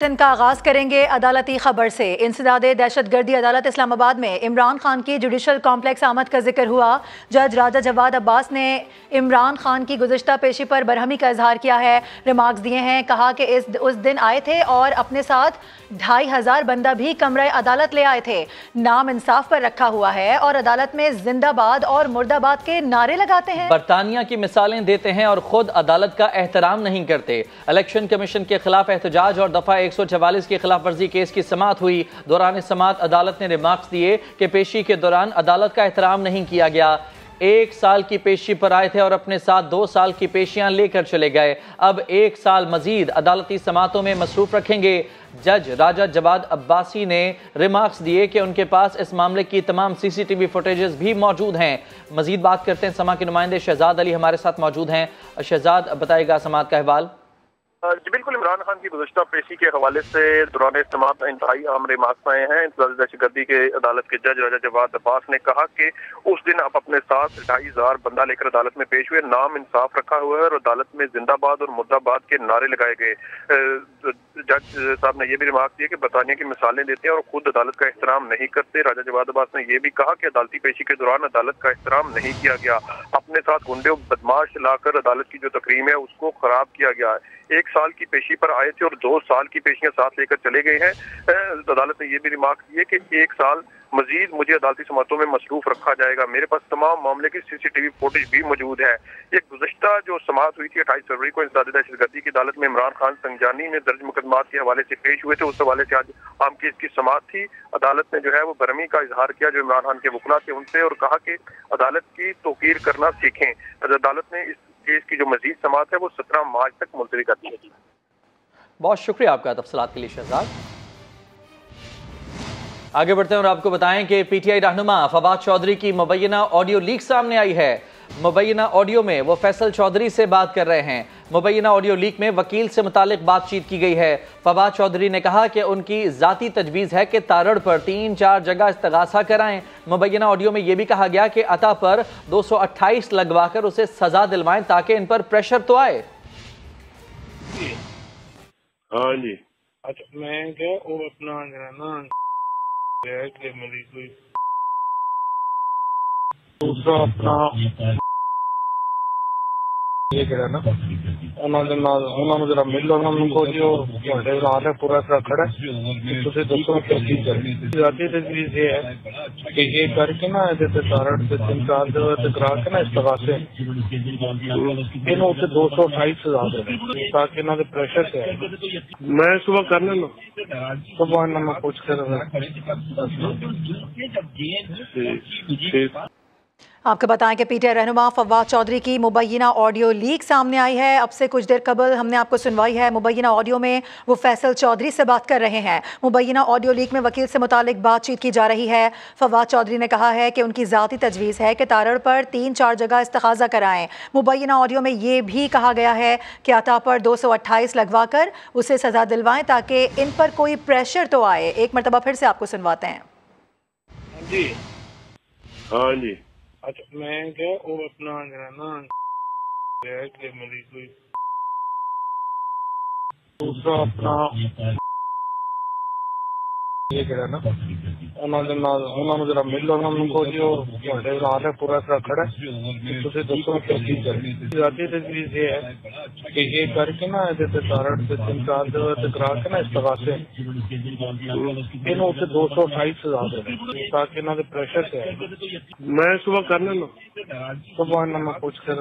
का आगाज करेंगे अदालती खबर से। इंसदादे दहशतगर्दी अदालत इस्लामाबाद में इमरान खान की जुडिशल कॉम्प्लेक्स आमद का जिक्र हुआ। जज राजा जवाद अब्बास ने इमरान खान की गुज़िश्ता पेशी पर बरहमी का इजहार किया है, रिमार्क्स दिए हैं। कहा कि उस दिन आए थे और अपने साथ 2500 बंदा भी कमरे अदालत ले आए थे। नाम इंसाफ पर रखा हुआ है और अदालत में जिंदाबाद और मुर्दाबाद के नारे लगाते हैं। बरतानिया की मिसालें देते हैं और खुद अदालत का एहतराम नहीं करते। इलेक्शन कमीशन के खिलाफ एहतजाज और दफा 144 की खिलाफ वर्जी केस की समाअत हुई। दौरान समाअत अदालत ने रिमार्क्स दिए कि पेशी के दौरान अदालत का एहतराम नहीं किया गया। 1 साल की पेशी पर आए थे और अपने साथ 2 साल की पेशियां लेकर चले गए। अब 1 साल मजीद अदालती समाअतों में मसरूफ रखेंगे। जज राजा जवाद अब्बासी ने रिमार्क्स दिए कि उनके पास इस मामले की तमाम CCTV फुटेजेस भी मौजूद हैं। मजीद बात करते हैं, समा के नुमाइंदे शहजाद अली हमारे साथ मौजूद हैं। शहजाद, बताएगा समाअत का अहवाल। जी बिल्कुल, इमरान खान की गुज़श्ता पेशी के हवाले से दौरान समाअत इंतहाई अहम रिमार्क्स आए हैं। इंसदादे दहशतगर्दी के अदालत के जज राजा जवाद अब्बास ने कहा कि उस दिन आप अपने साथ 2500 बंदा लेकर अदालत में पेश हुए, नाम इंसाफ रखा हुआ है और अदालत में जिंदाबाद और मुर्दाबाद के नारे लगाए गए। जज साहब ने यह भी रिमार्क दिया कि बरतानिया की मिसालें देते हैं और खुद अदालत का एहतराम नहीं करते। राजा जवाद अब्बास ने यह भी कहा कि अदालती पेशी के दौरान अदालत का एहतराम नहीं किया गया। अपने साथ गुंडे बदमाश लाकर अदालत की जो तकरीम है उसको खराब किया गया है। 1 साल की पेशी पर आए थे और 2 साल की पेशियां साथ लेकर चले गए हैं। अदालत ने यह भी रिमार्क दिए कि 1 साल मजीद मुझे अदालती समाअतों में मसरूफ रखा जाएगा। मेरे पास तमाम मामले की CCTV फुटेज भी मौजूद है। ये गुज़श्ता जो समाअत हुई थी 28 फरवरी को इंसदादे दहशतगर्दी की अदालत में इमरान खान संजानी में दर्ज मुकदमात के हवाले से पेश हुए थे, उस हवाले से आज आम केस की समाअत थी। अदालत ने जो है वो बरहमी का इजहार किया जो इमरान खान के वकील थे उनसे, और कहा कि अदालत की तौकीर करना सीखें। अदालत ने इस केस की जो मजीद समाअत है वो 17 मार्च तक मुलतवी कर दी है। बहुत शुक्रिया आपका तफसीलात के लिए शहजाद। आगे बढ़ते हैं और आपको बताएं कि PTI रहनुमा फवाद चौधरी की मुबैना ऑडियो लीक सामने आई है। मुबैना ऑडियो में वो फैसल चौधरी से बात कर रहे हैं। मुबैना ऑडियो लीक में वकील से मुतालिक बातचीत की गई है। फवाद चौधरी ने कहा कि उनकी जाती तजवीज़ है कि तारड़ पर 3-4 जगह इस्तगासा कराएं। मुबैना ऑडियो में यह भी कहा गया कि अता पर 228 लगवाकर उसे सजा दिलवाएं ताकि इन पर प्रेशर तो आए। हाँ जी, अच्छा मैं क्या वो अपना ना कि मेरी कोई दूसरा अपना ये कह ना उन्होंने जरा मिल उनको जो नाल है पूरा तरह खड़ा तुझे दोस्तों जाती तजवीज़ ये है कि ये करके ना जैसे तारड़ से 3-4 जगह करा के ना इस्तगासे इन्हों से 228 हजार ताकि इन्होंने प्रेशर से मैं सुबह करना ना सुबह इन्होंने पूछ कर आपको बताएं कि PTI रहनुमा फवाद चौधरी की मुबैना ऑडियो लीक सामने आई है। अब से कुछ देर कबल हमने आपको सुनवाई है। मुबैना ऑडियो में वो फैसल चौधरी से बात कर रहे हैं। मुबैना ऑडियो लीक में वकील से मुतालिक बातचीत की जा रही है। फवाद चौधरी ने कहा है कि उनकी ज़ाती तजवीज़ है कि तारड़ पर 3-4 जगह इस्तगासा कराएं। मुबैना ऑडियो में ये भी कहा गया है कि अता पर 228 लगवा कर उसे सज़ा दिलवाएं ताकि इन पर कोई प्रेशर तो आए। एक मरतबा फिर से आपको सुनवाते हैं। जी हाँ जी, अच्छा मैं क्या वो अपना ना कि मेरी कोई दूसरा अपना ये कह ना उन्होंने जरा मिल उनको जो नाल है पूरा तरह खड़ा तुझे दोस्तों जाती तजवीज़ ये है कि ये करके ना जैसे तारड़ से 3-4 जगह करा के ना इस्तगासे इन्हों से 228 हजार ताकि इन्होंने प्रेशर से मैं सुबह करना ना सुबह इन्होंने पूछ कर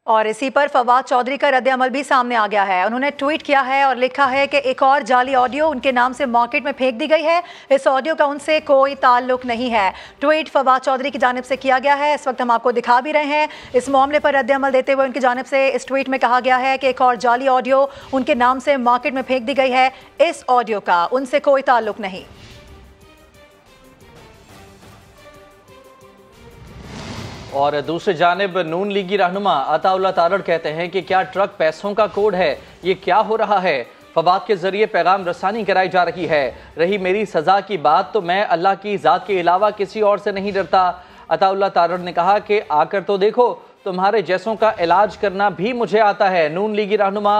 और इसी पर फवाद चौधरी का रद्द अमल भी सामने आ गया है। उन्होंने ट्वीट किया है और लिखा है कि एक और जाली ऑडियो उनके नाम से मार्केट में फेंक दी गई है। इस ऑडियो का उनसे कोई ताल्लुक नहीं है। ट्वीट फवाद चौधरी की जानिब से किया गया है। इस वक्त हम आपको दिखा भी रहे हैं। इस मामले पर रद्द अमल देते हुए उनकी जानिब से इस ट्वीट में कहा गया है कि एक और जाली ऑडियो उनके नाम से मार्केट में फेंक दी गई है। इस ऑडियो का उनसे कोई ताल्लुक नहीं। और दूसरी जानिब नून लीगी रहनुमा अताउल्लाह तारड़ कहते हैं कि क्या ट्रक पैसों का कोड है? ये क्या हो रहा है? फवाद के जरिए पैगाम रसानी कराई जा रही है। रही मेरी सजा की बात तो मैं अल्लाह की ज़ात के अलावा किसी और से नहीं डरता। अताउल्लाह तारड़ ने कहा कि आकर तो देखो तुम्हारे जैसों का इलाज करना भी मुझे आता है। नून लीगी रहनुमा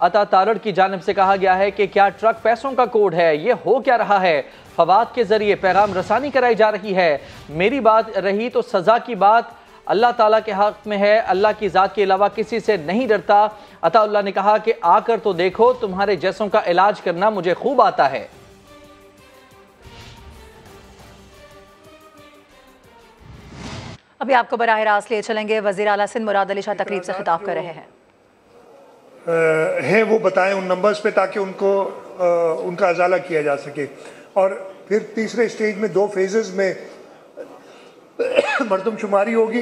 अता तारड़ की जानिब से कहा गया है कि क्या ट्रक पैसों का कोड है, ये हो क्या रहा है। फवाद के जरिए पैगाम रसानी कराई जा रही है। मेरी बात रही तो सजा की बात अल्लाह ताला के हक में है, अल्लाह की ज़ात के अलावा किसी से नहीं डरता। अताउल्लाह ने कहा कि आकर तो देखो, तुम्हारे जैसों का इलाज करना मुझे खूब आता है। अभी आपको बराह रास्त ले चलेंगे। वज़ीर आला सिंध मुराद अली शाह तकरीब से खिताब कर रहे हैं वो बताएं उन नंबर्स पे, ताकि उनको उनका अजाला किया जा सके। और फिर तीसरे स्टेज में 2 फेजेस में मरदमशुमारी होगी।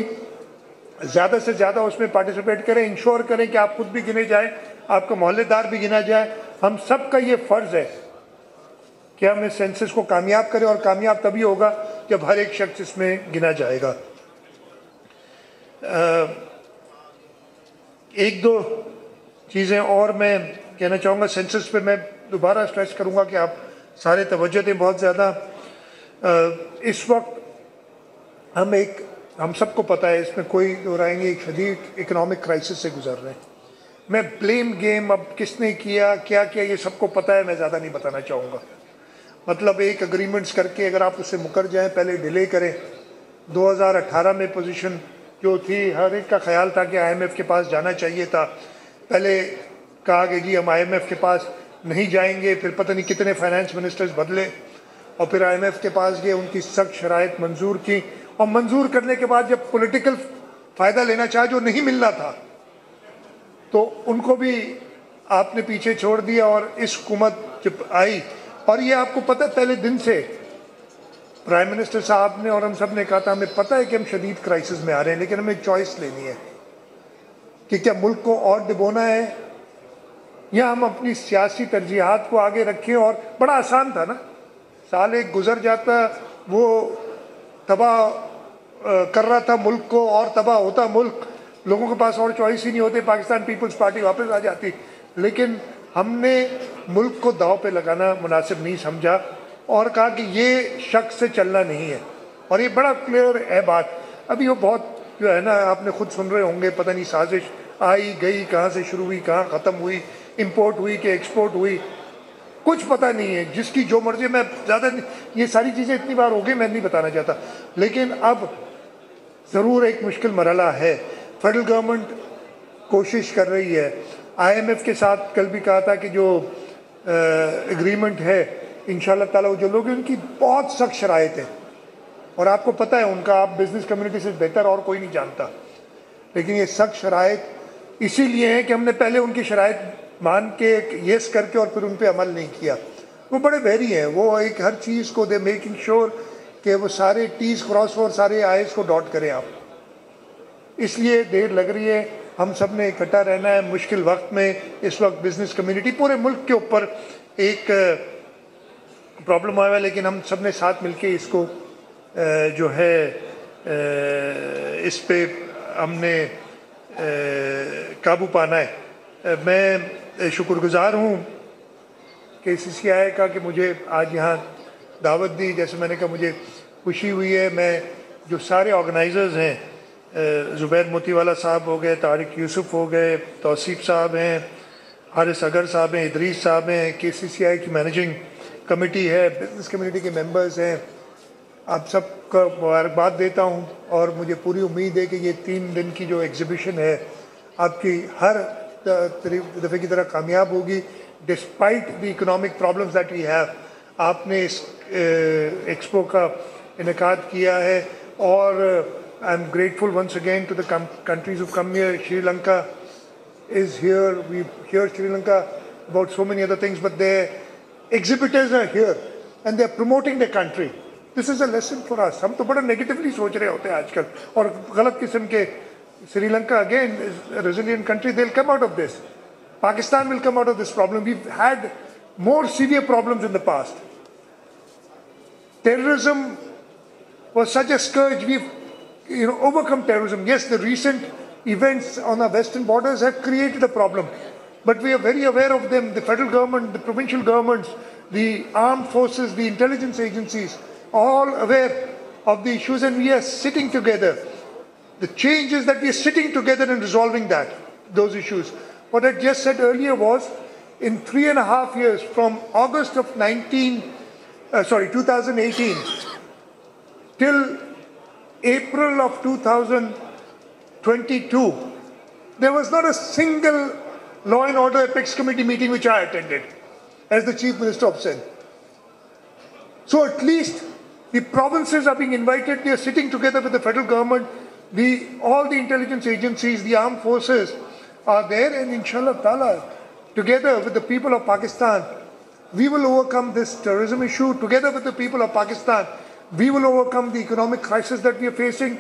ज़्यादा से ज़्यादा उसमें पार्टिसिपेट करें, इंश्योर करें कि आप खुद भी गिने जाए, आपका मोहल्लेदार भी गिना जाए। हम सब का ये फ़र्ज़ है कि हम इस सेंसस को कामयाब करें, और कामयाब तभी होगा जब हर एक शख्स इसमें गिना जाएगा। 1-2 चीज़ें और मैं कहना चाहूँगा। सेंसस पे मैं दोबारा स्ट्रेस करूँगा कि आप सारे तवज्जो दें बहुत ज़्यादा। इस वक्त हम सबको पता है, इसमें कोई दो राय नहीं, एक शदीद इकनॉमिक क्राइसिस से गुजर रहे हैं। मैं ब्लेम गेम अब किसने किया, क्या किया, ये सबको पता है, मैं ज़्यादा नहीं बताना चाहूँगा। मतलब एक एग्रीमेंट्स करके अगर आप उससे मुकर जाएं, पहले डिले करें। 2018 में पोजीशन जो थी, हर एक का ख्याल था कि IMF के पास जाना चाहिए था। पहले कहा कि जी हम IMF के पास नहीं जाएंगे, फिर पता नहीं कितने फाइनेंस मिनिस्टर्स बदले, और फिर IMF के पास गए, उनकी सख्त शराइत मंजूर की, और मंजूर करने के बाद जब पॉलिटिकल फ़ायदा लेना चाहा जो नहीं मिलना था, तो उनको भी आपने पीछे छोड़ दिया। और इस हुकूमत जब आई, और ये आपको पता है पहले दिन से प्राइम मिनिस्टर साहब ने और हम सब ने कहा था, हमें पता है कि हम शदीद क्राइसिस में आ रहे हैं, लेकिन हमें चॉइस लेनी है कि क्या मुल्क को और डुबोना है या हम अपनी सियासी तरजीहात को आगे रखें। और बड़ा आसान था ना, साल एक गुजर जाता, वो तबाह कर रहा था मुल्क को, और तबाह होता मुल्क, लोगों के पास और चॉइस ही नहीं होते, पाकिस्तान पीपल्स पार्टी वापस आ जाती। लेकिन हमने मुल्क को दाव पे लगाना मुनासिब नहीं समझा, और कहा कि ये शक से चलना नहीं है। और ये बड़ा क्लियर है बात। अभी वो बहुत जो है ना, आपने खुद सुन रहे होंगे, पता नहीं साजिश आई गई, कहाँ से शुरू हुई, कहाँ ख़त्म हुई, इम्पोर्ट हुई कि एक्सपोर्ट हुई, कुछ पता नहीं है। जिसकी जो मर्जी, मैं ज़्यादा ये सारी चीज़ें इतनी बार हो गई, मैं नहीं बताना चाहता। लेकिन अब ज़रूर एक मुश्किल मरहला है। फेडरल गवर्नमेंट कोशिश कर रही है। IMF के साथ कल भी कहा था कि जो एग्रीमेंट है, इंशाल्लाह ताला जो लोग हैं उनकी बहुत सख्त शराइत है, और आपको पता है उनका, आप बिज़नेस कम्युनिटी से बेहतर और कोई नहीं जानता। लेकिन ये सख्त शराइत इसीलिए है कि हमने पहले उनकी शराइत मान के येस करके और फिर उन पर अमल नहीं किया। वो बड़े बहरी हैं, वो एक हर चीज़ को दे मेकिंग श्योर कि वो सारे टीज़ क्रॉस और सारे आईज़ को डॉट करें आप। इसलिए देर लग रही है। हम सब ने इकट्ठा रहना है मुश्किल वक्त में। इस वक्त बिज़नेस कम्युनिटी पूरे मुल्क के ऊपर एक प्रॉब्लम आया है, लेकिन हम सब ने साथ मिल के इसको जो है इस पे हमने काबू पाना है। मैं शुक्रगुजार हूँ कि CCI का कि मुझे आज यहाँ दावत दी। जैसे मैंने कहा, मुझे खुशी हुई है। मैं जो सारे ऑर्गेनाइजर्स हैं, ज़ुबैर मोतीवाला साहब हो गए, तारिक यूसुफ हो गए, तौसीफ साहब हैं, हारिस अगर साहब हैं, इदरीस साहब हैं, KCCI की मैनेजिंग कमेटी है, बिजनेस कम्युनिटी के मेंबर्स हैं, आप सबका मुबारकबाद देता हूँ। और मुझे पूरी उम्मीद है कि ये 3 दिन की जो एग्ज़िबिशन है आपकी हर दफ़े की तरह कामयाब होगी, despite the economic problems that we have. आपने इस एक्सपो का इनेकाद किया है, और I am grateful once again to the countries who've come here. Sri Lanka is here. We hear Sri Lanka about so many other things, but their exhibitors are here and they're promoting their country. This is a lesson for us. हम तो बड़ा negatively सोच रहे होते हैं आजकल, और गलत किस्म के। Sri Lanka again is a resilient country. They'll come out of this. Pakistan will come out of this problem. We've had more severe problems in the past. Terrorism was such a scourge. We've overcome terrorism. Yes, the recent events on our western borders have created a problem, but we are very aware of them. The federal government, the provincial governments, the armed forces, the intelligence agencies, all aware of the issues, and we are sitting together. The change is that we are sitting together and resolving those issues. What I just said earlier was, in 3.5 years, from August of 2018 till April of 2022, there was not a single Law and Order Apex Committee meeting which I attended as the Chief Minister of Sindh. So at least the provinces are being invited, they are sitting together with the federal government, all the intelligence agencies, the armed forces are there, and inshallah ta'ala, together with the people of Pakistan, we will overcome this terrorism issue. Together with the people of Pakistan, we will overcome the economic crisis that we are facing.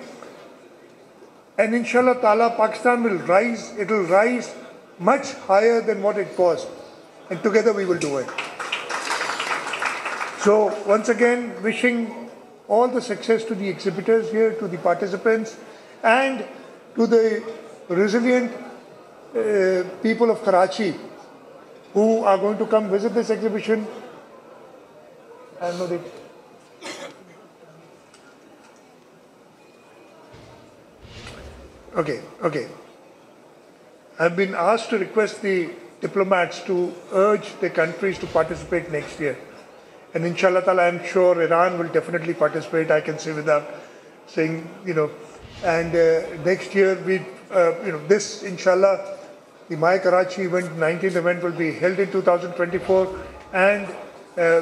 And inshallah ta'ala, Pakistan will rise. It will rise much higher than what it was. And together we will do it. So once again, wishing all the success to the exhibitors here, to the participants, and to the resilient people of Karachi who are going to come visit this exhibition. I know they... Okay. I've been asked to request the diplomats to urge the countries to participate next year. And inshallah ta'ala, I'm sure Iran will definitely participate, I can say without saying, and next year, this inshallah, the My Karachi event, 19th event will be held in 2024, and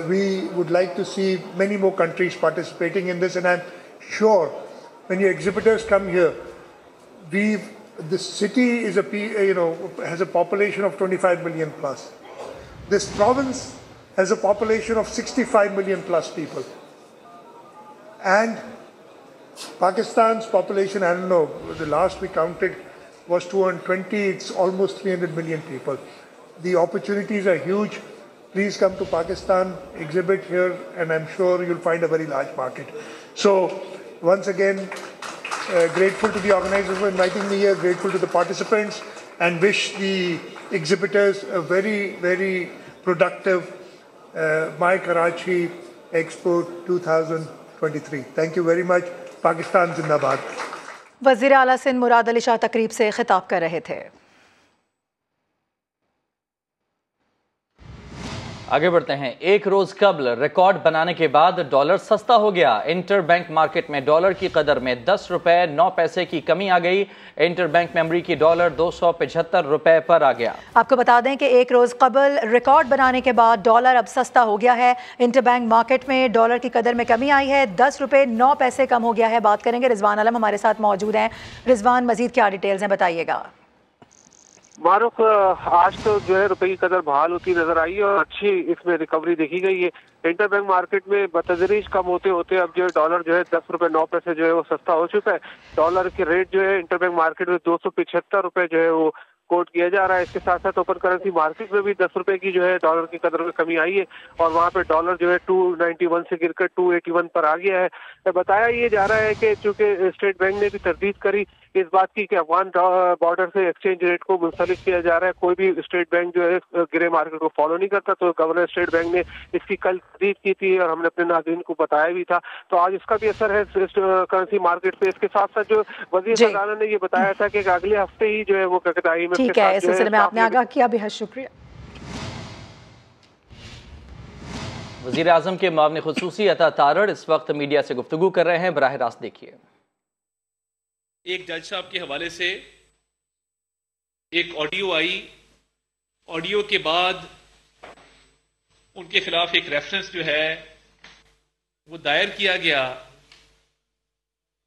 we would like to see many more countries participating in this, and I'm sure when your exhibitors come here, the city is has a population of 25 million plus. This province has a population of 65 million plus people. And Pakistan's population, I don't know, the last we counted was 220, it's almost 300 million people. The opportunities are huge. Please come to Pakistan, exhibit here, and I'm sure you'll find a very large market. So, once again, grateful to the organizers for inviting me here, grateful to the participants, and wish the exhibitors a very, very productive My Karachi Expo 2023. Thank you very much. Pakistan Zindabad. वज़ीर आला सिंध मुराद अली शाह तकरीब से खिताब कर रहे थे। आगे बढ़ते हैं। एक रोज कबल रिकॉर्ड बनाने के बाद डॉलर सस्ता हो गया। इंटर बैंक मार्केट में डॉलर की कदर में 10 रुपए 9 पैसे की कमी आ गई। इंटर बैंक मेमोरी की डॉलर 275 रुपए पर आ गया। आपको बता दें कि एक रोज कबल रिकॉर्ड बनाने के बाद डॉलर अब सस्ता हो गया है। इंटर बैंक मार्केट में डॉलर की कदर में कमी आई है, 10 रुपए 9 पैसे कम हो गया है। बात करेंगे, रिजवान आलम हमारे साथ मौजूद हैं। रिजवान, मजीद क्या डिटेल्स हैं, बताइएगा। मारूफ, आज तो जो है रुपए की कदर बहाल होती नजर आई है और अच्छी इसमें रिकवरी देखी गई है। इंटर बैंक मार्केट में बतदरीज कम होते होते अब जो है डॉलर जो है 10 रुपए 9 पैसे जो है वो सस्ता हो चुका है। डॉलर की रेट जो है इंटर बैंक मार्केट में 275 रुपए जो है वो कोट किया जा रहा है। इसके साथ साथ ओपन करेंसी मार्केट में भी 10 रुपए की जो है डॉलर की कदर में कमी आई है और वहां पे डॉलर जो है 291 से गिरकर 281 पर आ गया है। बताया ये जा रहा है कि चूंकि स्टेट बैंक ने भी तरदीद करी इस बात की कि अफगान बॉर्डर से एक्सचेंज रेट को मुंसलिक किया जा रहा है, कोई भी स्टेट बैंक जो है ग्रे मार्केट को फॉलो नहीं करता, तो गवर्नर स्टेट बैंक ने इसकी कल तरदीद की थी और हमने अपने नाज़रीन को बताया भी था। तो आज इसका भी असर है करेंसी मार्केट पे। इसके साथ साथ जो वज़ीर खजाना ने ये बताया था कि अगले हफ्ते ही जो है वो ककताई में ठीक है, इस सिलसिले में आपने आगाह किया, बेहद शुक्रिया। वज़ीर आज़म के मुआविन ख़ुसूसी अता तारड़ इस वक्त मीडिया से गुफ्तगू कर रहे हैं, बराह रास्त देखिए। एक जज साहब के हवाले से एक ऑडियो आई, ऑडियो के बाद उनके खिलाफ एक रेफरेंस जो है वो दायर किया गया।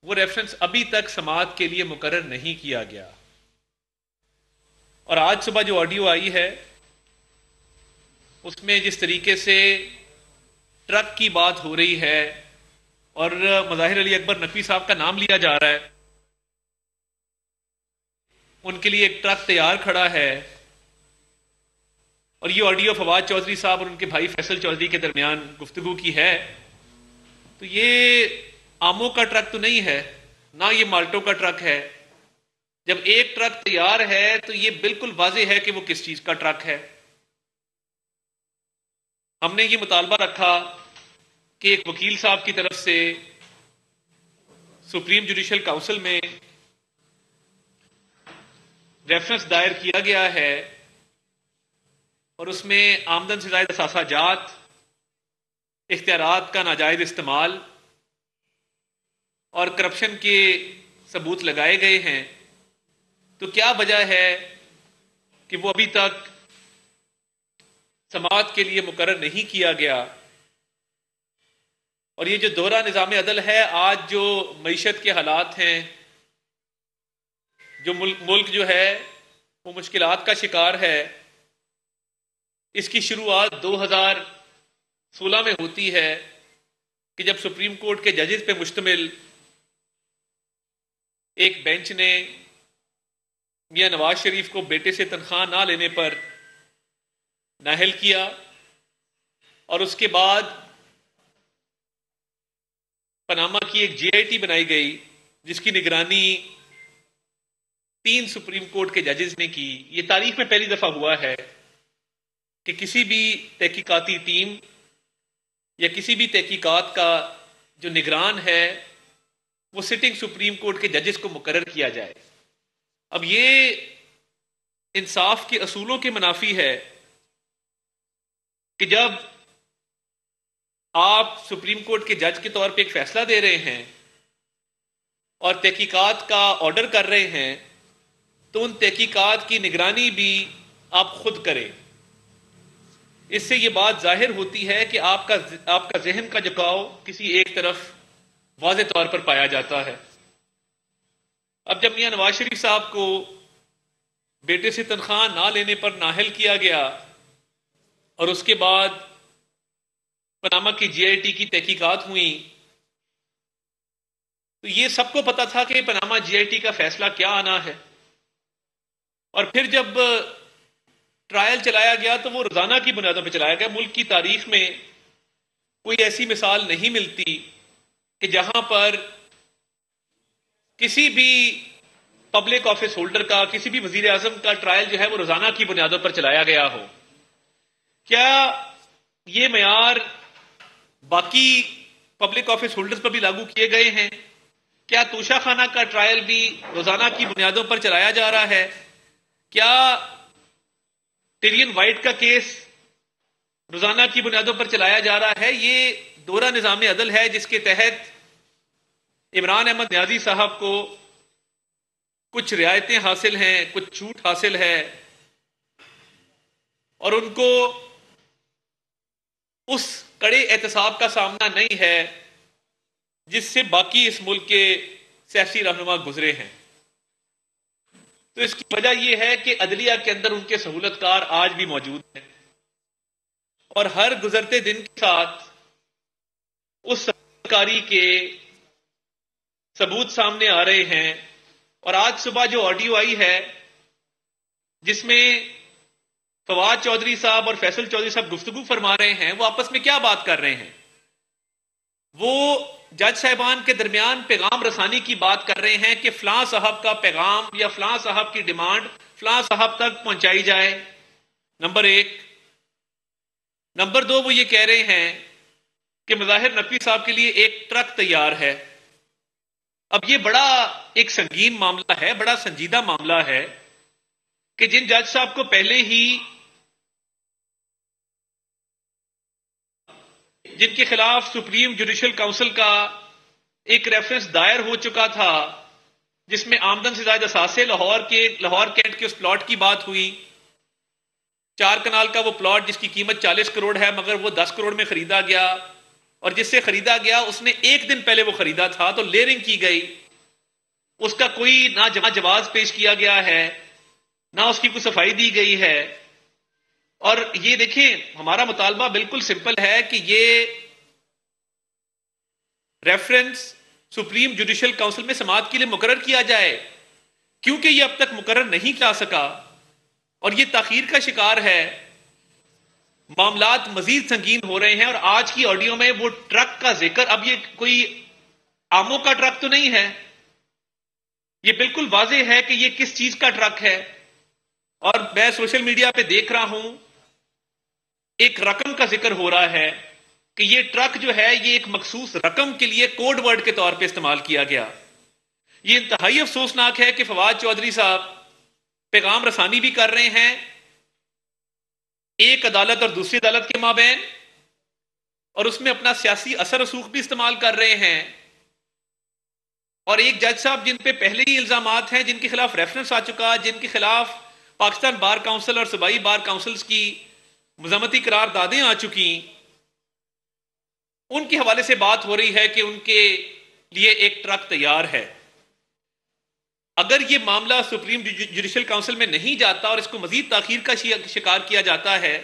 वो रेफरेंस अभी तक समाअत के लिए मुकर्रर नहीं किया गया और आज सुबह जो ऑडियो आई है उसमें जिस तरीके से ट्रक की बात हो रही है और मज़ाहिर अली अकबर नकवी साहब का नाम लिया जा रहा है, उनके लिए एक ट्रक तैयार खड़ा है और ये ऑडियो फवाद चौधरी साहब और उनके भाई फैसल चौधरी के दरमियान गुफ्तगू की है, तो ये आमों का ट्रक तो नहीं है ना, ये माल्टो का ट्रक है। जब एक ट्रक तैयार है तो ये बिल्कुल वाज़ेह है कि वो किस चीज का ट्रक है। हमने ये मुतालबा रखा कि एक वकील साहब की तरफ से सुप्रीम जुडिशल काउंसिल में रेफरेंस दायर किया गया है और उसमें आमदन से ज़ायद असासा जात, इख्तियारात का नाजायज इस्तेमाल और करप्शन के सबूत लगाए गए हैं, तो क्या वजह है कि वो अभी तक समाअत के लिए मुकर्रर नहीं किया गया? और ये जो दोहरा निज़ाम अदल है, आज जो मईशत के हालात हैं, जो मुल्क जो है वो मुश्किलात का शिकार है, इसकी शुरुआत 2016 में होती है कि जब सुप्रीम कोर्ट के जजेस पे मुश्तमिल एक बेंच ने मियां नवाज शरीफ को बेटे से तनख्वाह ना लेने पर नाअहल किया और उसके बाद पनामा की एक GIT बनाई गई जिसकी निगरानी 3 सुप्रीम कोर्ट के जजेस ने की। ये तारीख में पहली दफा हुआ है कि किसी भी तहकीकाती टीम या किसी भी तहकीकात का जो निगरान है वो सिटिंग सुप्रीम कोर्ट के जजेस को मुकर्रर किया जाए। अब ये इंसाफ के असूलों के मुनाफी है कि जब आप सुप्रीम कोर्ट के जज के तौर पे एक फैसला दे रहे हैं और तहकीकात का ऑर्डर कर रहे हैं, तो उन तहकीकात की निगरानी भी आप खुद करें। इससे ये बात जाहिर होती है कि आपका जहन का झुकाव किसी एक तरफ वाज़ेह तौर पर पाया जाता है। अब जब मियां नवाज शरीफ साहब को बेटे से तनख्वाह ना लेने पर नाअहल किया गया और उसके बाद पनामा की GIT की तहकीकात हुई, तो ये सबको पता था कि पनामा GIT का फैसला क्या आना है। और फिर जब ट्रायल चलाया गया तो वो रोजाना की बुनियादों पर चलाया गया। मुल्क की तारीख में कोई ऐसी मिसाल नहीं मिलती कि जहां पर किसी भी पब्लिक ऑफिस होल्डर का, किसी भी वजीर आजम का ट्रायल जो है वो रोजाना की बुनियादों पर चलाया गया हो। क्या ये मयार बाकी पब्लिक ऑफिस होल्डर्स पर भी लागू किए गए हैं? क्या तोशा खाना का ट्रायल भी रोजाना की बुनियादों पर चलाया जा रहा है? क्या टिरियन वाइट का केस रोजाना की बुनियादों पर चलाया जा रहा है? ये दोहरा निज़ाम अदल है जिसके तहत इमरान अहमद न्याजी साहब को कुछ रियायतें हासिल हैं, कुछ छूट हासिल है और उनको उस कड़े एहतसाब का सामना नहीं है जिससे बाकी इस मुल्क के सियासी रहनुमा गुजरे हैं। तो इसकी वजह यह है कि अदलिया के अंदर उनके सहूलतकार आज भी मौजूद हैं और हर गुजरते दिन के साथ उस सरकारी के सबूत सामने आ रहे हैं। और आज सुबह जो ऑडियो आई है जिसमें फवाद चौधरी साहब और फैसल चौधरी साहब गुफ्तगू फरमा रहे हैं, वो आपस में क्या बात कर रहे हैं? वो जज साहिबान के दरमियान पैगाम रसानी की बात कर रहे हैं कि फलां साहब का पैगाम या फलां साहब की डिमांड फलां साहब तक पहुंचाई जाए, नंबर 1। नंबर 2, वो ये कह रहे हैं कि मुजाहिर नकवी साहब के लिए एक ट्रक तैयार है। अब ये बड़ा एक संगीन मामला है, बड़ा संजीदा मामला है कि जिन जज साहब को पहले ही, जिनके खिलाफ सुप्रीम जुडिशल काउंसिल का एक रेफरेंस दायर हो चुका था जिसमें आमदन से ज्यादा असासे लाहौर कैंट के उस प्लॉट की बात हुई, 4 कनाल का वो प्लॉट जिसकी कीमत 40 करोड़ है मगर वो 10 करोड़ में खरीदा गया और जिससे खरीदा गया उसने एक दिन पहले वो खरीदा था, तो लेयरिंग की गई, उसका कोई ना जवाब पेश किया गया है, ना उसकी कोई सफाई दी गई है। और ये देखें, हमारा मुतालबा बिल्कुल सिंपल है कि ये रेफरेंस सुप्रीम जुडिशल काउंसिल में समाअत के लिए मुकर्रर किया जाए, क्योंकि ये अब तक मुकर्रर नहीं किया सका और ये ताखीर का शिकार है। मामलात मजीद संगीन हो रहे हैं और आज की ऑडियो में वो ट्रक का जिक्र, अब ये कोई आमों का ट्रक तो नहीं है, ये बिल्कुल वाज़ेह है कि ये किस चीज का ट्रक है। और मैं सोशल मीडिया पे देख रहा हूं एक रकम का जिक्र हो रहा है कि ये ट्रक जो है ये एक मखसूस रकम के लिए कोड वर्ड के तौर पे इस्तेमाल किया गया। ये इंतहाई अफसोसनाक है कि फवाद चौधरी साहब पैगाम रसानी भी कर रहे हैं एक अदालत और दूसरी अदालत के माबैन, और उसमें अपना सियासी असर रसूख भी इस्तेमाल कर रहे हैं। और एक जज साहब जिन पे पहले ही इल्जामात हैं, जिनके खिलाफ रेफरेंस आ चुका, जिनके खिलाफ पाकिस्तान बार काउंसिल और सूबाई बार काउंसिल्स की मज़म्मती करारदादें आ चुकी, उनके हवाले से बात हो रही है कि उनके लिए एक ट्रक तैयार है। अगर यह मामला सुप्रीम जुडिशल काउंसिल में नहीं जाता और इसको मजीद ताखीर का शिकार किया जाता है,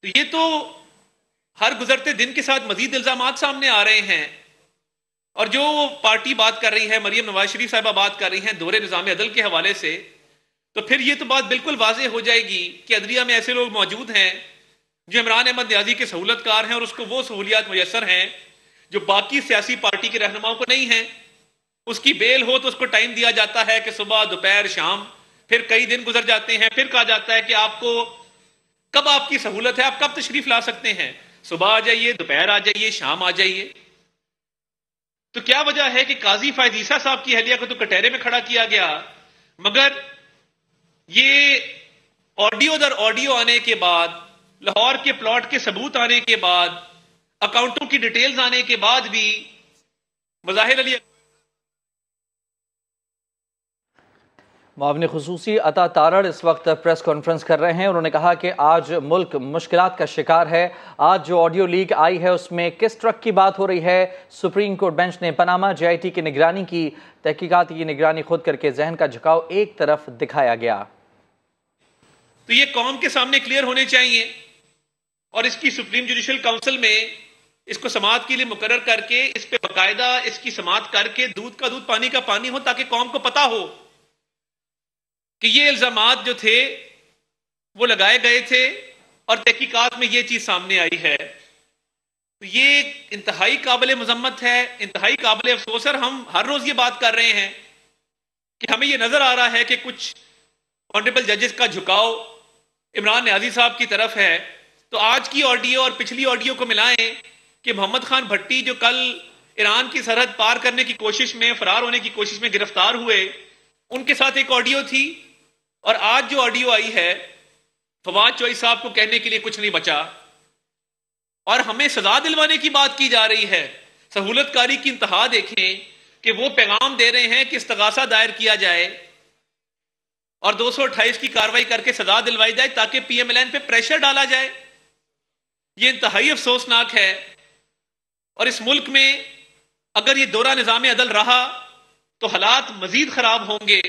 तो ये तो हर गुजरते दिन के साथ मजीद इल्जामात सामने आ रहे हैं। और जो पार्टी बात कर रही है, मरियम नवाज शरीफ साहिबा बात कर रही हैं दोहरे निज़ाम अदल के हवाले से, तो फिर ये तो बात बिल्कुल वाज़ेह हो जाएगी कि अदलिया में ऐसे लोग मौजूद हैं जो इमरान अहमद न्याजी के सहूलतकार हैं और उसको वो सहूलियात मुयसर हैं जो बाकी सियासी पार्टी के रहनुमाओं को नहीं है। उसकी बेल हो तो उसको टाइम दिया जाता है कि सुबह दोपहर शाम, फिर कई दिन गुजर जाते हैं, फिर कहा जाता है कि आपको कब आपकी सहूलत है, आप कब तशरीफ ला सकते हैं, सुबह आ जाइए, दोपहर आ जाइए, शाम आ जाइए। तो क्या वजह है कि काजी फायद ईसा साहब की अहलिया को तो कटहरे में खड़ा किया गया, मगर ये ऑडियो दर ऑडियो आने के बाद, लाहौर के प्लॉट के सबूत आने के बाद, अकाउंटों की डिटेल्स आने के बाद भी मज़ाहिर अली मुआविन खुसूसी अता तारड़ इस वक्त प्रेस कॉन्फ्रेंस कर रहे हैं। उन्होंने कहा कि आज मुल्क मुश्किलात का शिकार है। आज जो ऑडियो लीक आई है उसमें किस ट्रक की बात हो रही है। सुप्रीम कोर्ट बेंच ने पनामा JIT की निगरानी की, तहकीकात की निगरानी खुद करके जहन का झुकाव एक तरफ दिखाया गया। तो ये कौम के सामने क्लियर होने चाहिए और इसकी सुप्रीम जुडिशल काउंसिल में इसको समाअत के लिए मुकर्रर करके इस पे बाकायदा इसकी समाअत करके दूध का दूध पानी का पानी हो, ताकि कौम को पता हो कि ये इल्जामात जो थे वो लगाए गए थे और तहकीकात में ये चीज सामने आई है। तो ये इंतहाई काबिल मजम्मत है, इंतहाई काबिल अफसोस है। हम हर रोज ये बात कर रहे हैं कि हमें ये नजर आ रहा है कि कुछ ऑनरेबल जजेस का झुकाव इमरान न्याजी साहब की तरफ है। तो आज की ऑडियो और पिछली ऑडियो को मिलाएं कि मोहम्मद खान भट्टी जो कल ईरान की सरहद पार करने की कोशिश में, फरार होने की कोशिश में गिरफ्तार हुए, उनके साथ एक ऑडियो थी। और आज जो ऑडियो आई है, फवाद चौधरी साहब को कहने के लिए कुछ नहीं बचा और हमें सजा दिलवाने की बात की जा रही है। सहूलतकारी की इंतहा देखें कि वो पैगाम दे रहे हैं कि इस्तगासा दायर किया जाए और 228 की कार्रवाई करके सजा दिलवाई जाए ताकि PMLN पे प्रेशर डाला जाए। ये इंतहाई अफसोसनाक है। और इस मुल्क में अगर ये दोहरा निज़ाम अदल रहा तो हालात मजीद खराब होंगे।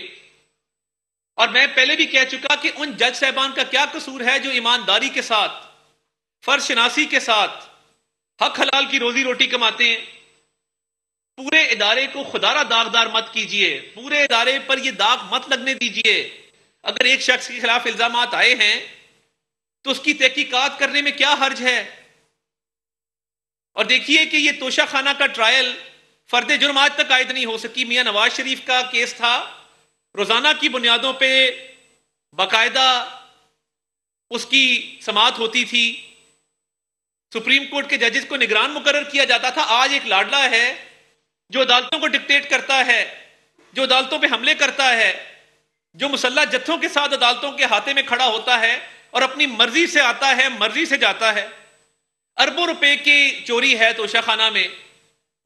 और मैं पहले भी कह चुका कि उन जज साहबान का क्या कसूर है जो ईमानदारी के साथ, फर्ज शनासी के साथ हक हलाल की रोजी रोटी कमाते हैं। पूरे इदारे को खुदारा दागदार मत कीजिए, पूरे इदारे पर यह दाग मत लगने दीजिए। अगर एक शख्स के खिलाफ इल्जामात आए हैं तो उसकी तहकीकात करने में क्या हर्ज है। और देखिए कि यह तोशा खाना का ट्रायल फर्द जुर्म आज तक आयद नहीं हो सकी। मियां नवाज शरीफ का केस था, रोजाना की बुनियादों पे बाकायदा उसकी समाअत होती थी, सुप्रीम कोर्ट के जजेस को निगरान मुकर्रर किया जाता था। आज एक लाडला है जो अदालतों को डिक्टेट करता है, जो अदालतों पे हमले करता है, जो मुसल्लह जत्थों के साथ अदालतों के हाथे में खड़ा होता है और अपनी मर्जी से आता है, मर्जी से जाता है। अरबों रुपए की चोरी है तोशा खाना में,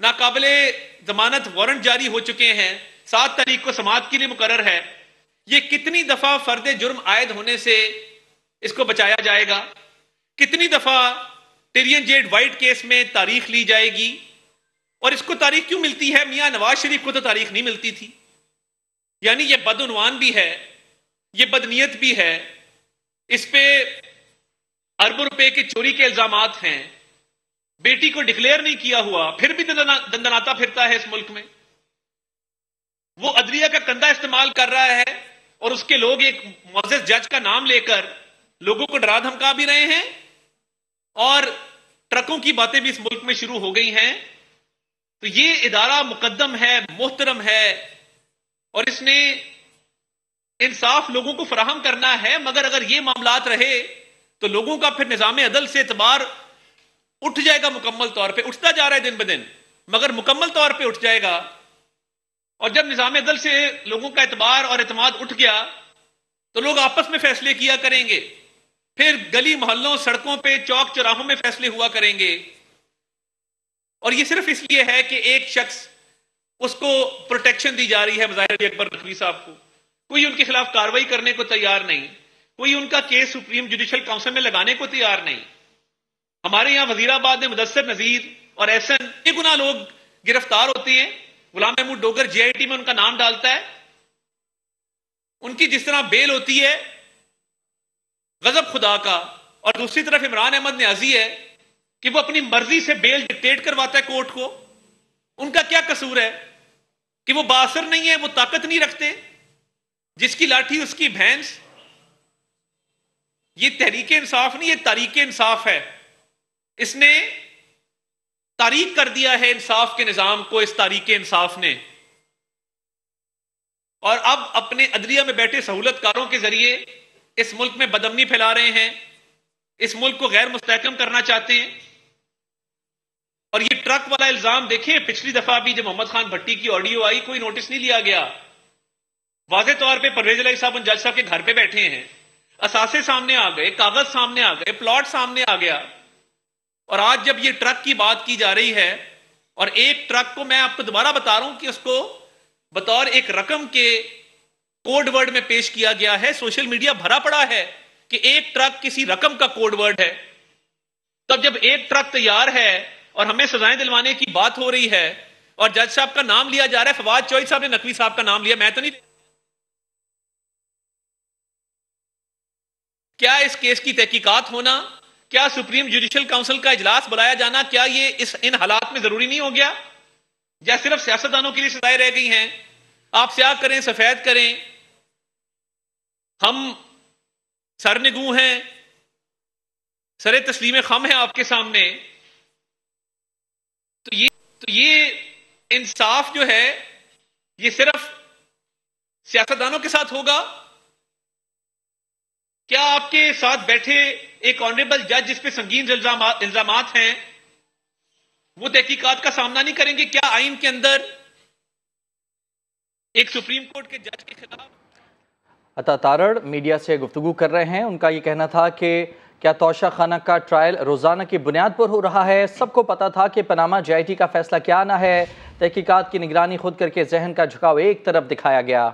नाकाबिले जमानत वारंट जारी हो चुके हैं, 7 तारीख को समाअत के लिए मुकर्रर है। ये कितनी दफा फर्द जुर्म आयद होने से इसको बचाया जाएगा, कितनी दफा टिरियन जेड वाइट केस में तारीख ली जाएगी। और इसको तारीख क्यों मिलती है? मियां नवाज शरीफ को तो तारीख नहीं मिलती थी। यानी ये बदउनवान भी है, ये बदनीयत भी है, इस पे अरबों रुपए के चोरी के इल्जामात हैं, बेटी को डिक्लेयर नहीं किया हुआ, फिर भी दंदनाता फिरता है इस मुल्क में। वो अदलिया का कंधा इस्तेमाल कर रहा है और उसके लोग एक मुअज़्ज़ज़ जज का नाम लेकर लोगों को डरा धमका भी रहे हैं और ट्रकों की बातें भी इस मुल्क में शुरू हो गई हैं। तो ये इदारा मुकद्दम है, मोहतरम है और इसने इंसाफ लोगों को फराहम करना है। मगर अगर ये मामलात रहे तो लोगों का फिर निज़ाम अदल से एतबार उठ जाएगा, मुकम्मल तौर पे उठता जा रहा है दिन ब दिन, मगर मुकम्मल तौर पे उठ जाएगा। और जब निजाम अदल से लोगों का एतबार और एतमाद उठ गया तो लोग आपस में फैसले किया करेंगे, फिर गली मोहल्लों, सड़कों पे, चौक चौराहों में फैसले हुआ करेंगे। और ये सिर्फ इसलिए है कि एक शख्स, उसको प्रोटेक्शन दी जा रही है, मुजाहिर अली अकबर नकवी साहब को। कोई उनके खिलाफ कार्रवाई करने को तैयार नहीं, कोई उनका केस सुप्रीम जुडिशल काउंसिल में लगाने को तैयार नहीं। हमारे यहां वजीराबाद में मुदस्सिर नजीर और एहसन बेगुनाह लोग गिरफ्तार होते हैं। गुलाम महमूद डोगर JIT में उनका नाम डालता है, उनकी जिस तरह बेल होती है गजब खुदा का। और दूसरी तरफ इमरान अहमद न्याजी है कि वो अपनी मर्जी से बेल डिक्टेट करवाता है कोर्ट को। उनका क्या कसूर है कि वो बासर नहीं है, वो ताकत नहीं रखते, जिसकी लाठी उसकी भैंस। ये तहरीक इंसाफ नहीं, ये तारीक इंसाफ है। इसने तारीक कर दिया है इंसाफ के निजाम को, इस तारीक इंसाफ ने। और अब अपने अदलिया में बैठे सहूलतकारों के जरिए इस मुल्क में बदअमनी फैला रहे हैं, इस मुल्क को गैर मुस्तहकम करना चाहते हैं। और ये ट्रक वाला इल्जाम देखें, पिछली दफा भी जब मोहम्मद खान भट्टी की ऑडियो आई कोई नोटिस नहीं लिया गया। वाज़े तौर पे परवेज इलाही साहब जज साहब के घर पे बैठे हैं, असासे सामने आ गए, कागज सामने आ गए, प्लॉट सामने आ गया। और आज जब ये ट्रक की बात की जा रही है, और एक ट्रक को मैं आपको दोबारा बता रहा हूं कि उसको बतौर एक रकम के कोड वर्ड में पेश किया गया है। सोशल मीडिया भरा पड़ा है कि एक ट्रक किसी रकम का कोड वर्ड है। तब जब एक ट्रक तैयार है और हमें सजाएं दिलवाने की बात हो रही है और जज साहब का नाम लिया जा रहा है, फवाद चौधरी साहब ने नकवी साहब का नाम लिया, मैं तो नहीं। क्या इस केस की तहकीकात होना, क्या सुप्रीम जुडिशल काउंसिल का इजलास बुलाया जाना, क्या ये इन हालात में जरूरी नहीं हो गया? या सिर्फ सियासतदानों के लिए सजाएं रह गई हैं? आप स्याह करें, सफेद करें, हम सरनिगू हैं, सरे तस्लीम खम है आपके सामने। तो ये इंसाफ जो है ये सिर्फ सियासतदानों के साथ होगा? क्या आपके साथ बैठे एक ऑनरेबल जज जिस पे संगीन इल्जामात हैं वो तहकीकात का सामना नहीं करेंगे? क्या आइन के अंदर एक सुप्रीम कोर्ट के जज के खिलाफ? अता तारड़ मीडिया से गुफ्तगू कर रहे हैं। उनका ये कहना था कि क्या तौशा खाना का ट्रायल रोजाना की बुनियाद पर हो रहा है? सबको पता था कि पनामा JIT का फैसला क्या आना है। तहकीकात की निगरानी खुद करके जहन का झुकाव एक तरफ दिखाया गया।